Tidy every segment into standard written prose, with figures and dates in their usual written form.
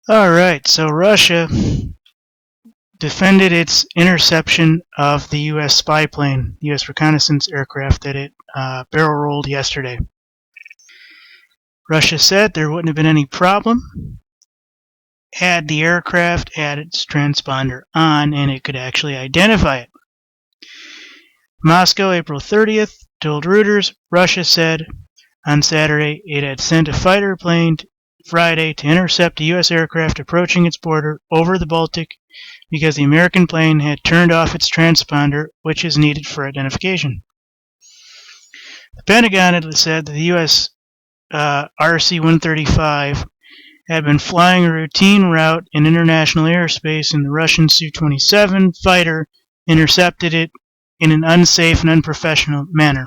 Alright, so Russia defended its interception of the U.S. spy plane, U.S. reconnaissance aircraft that it barrel rolled yesterday. Russia said there wouldn't have been any problem had the aircraft had its transponder on and it could actually identify it. Moscow, April 30th, told Reuters, Russia said on Saturday it had sent a fighter plane Friday to intercept a U.S. aircraft approaching its border over the Baltic because the American plane had turned off its transponder, which is needed for identification. The Pentagon had said that the U.S. RC-135 had been flying a routine route in international airspace, and the Russian Su-27 fighter intercepted it in an unsafe and unprofessional manner.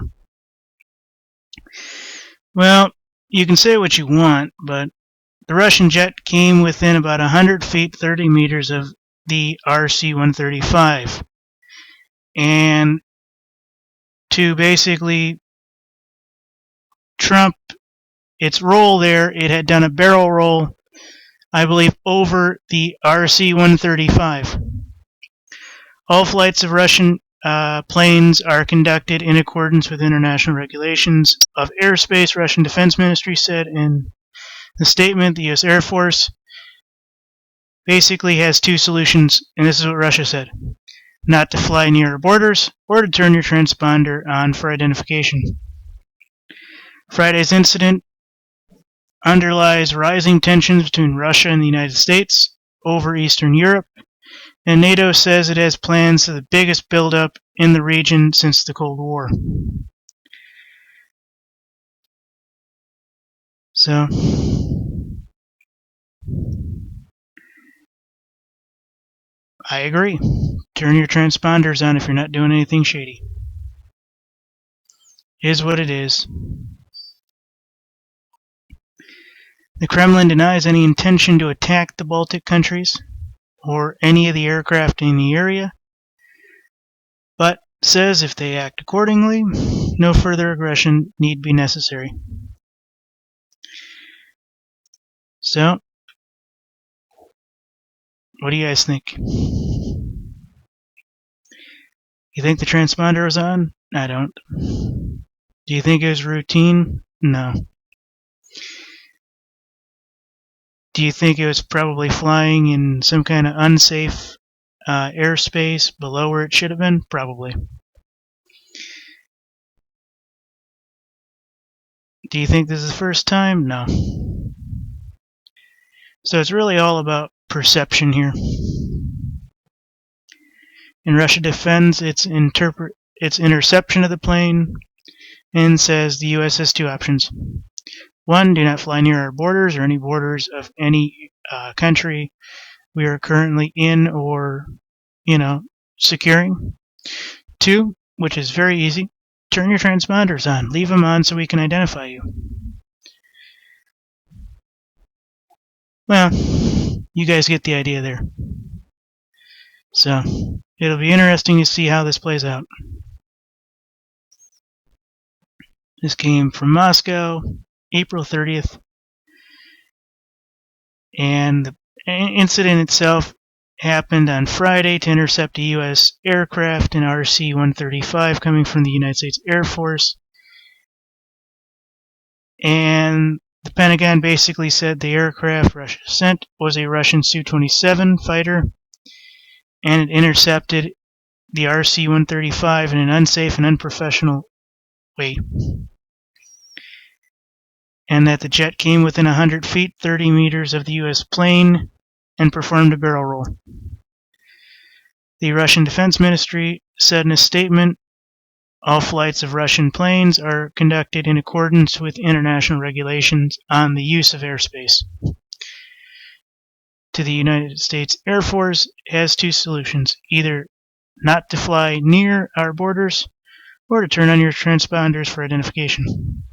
Well, you can say what you want, but the Russian jet came within about 100 feet, 30 meters of the RC-135. And to basically trump its roll there, it had done a barrel roll, I believe, over the RC-135. All flights of Russian planes are conducted in accordance with international regulations of airspace, Russian Defense Ministry said in the statement. The U.S. Air Force basically has two solutions, and this is what Russia said: not to fly near our borders or to turn your transponder on for identification. Friday's incident underlies rising tensions between Russia and the United States over Eastern Europe, and NATO says it has plans for the biggest buildup in the region since the Cold War. So, I agree. Turn your transponders on if you're not doing anything shady. Is what it is. The Kremlin denies any intention to attack the Baltic countries or any of the aircraft in the area, but says if they act accordingly, no further aggression need be necessary. So, what do you guys think? You think the transponder was on? I don't. Do you think it was routine? No. Do you think it was probably flying in some kind of unsafe airspace below where it should have been? Probably. Do you think this is the first time? No. So it's really all about perception here. And Russia defends its interception of the plane and says the U.S. has two options. One, do not fly near our borders or any borders of any country we are currently in or, securing. Two, which is very easy, turn your transponders on. Leave them on so we can identify you. Well, you guys get the idea there. So, it'll be interesting to see how this plays out. This came from Moscow, April 30th. And the incident itself happened on Friday to intercept a U.S. aircraft, an RC-135 coming from the United States Air Force. And the Pentagon basically said the aircraft Russia sent was a Russian Su-27 fighter, and it intercepted the RC-135 in an unsafe and unprofessional way. And that the jet came within 100 feet, 30 meters of the U.S. plane and performed a barrel roll. The Russian Defense Ministry said in a statement, all flights of Russian planes are conducted in accordance with international regulations on the use of airspace. To the United States Air Force has two solutions: either not to fly near our borders or to turn on your transponders for identification.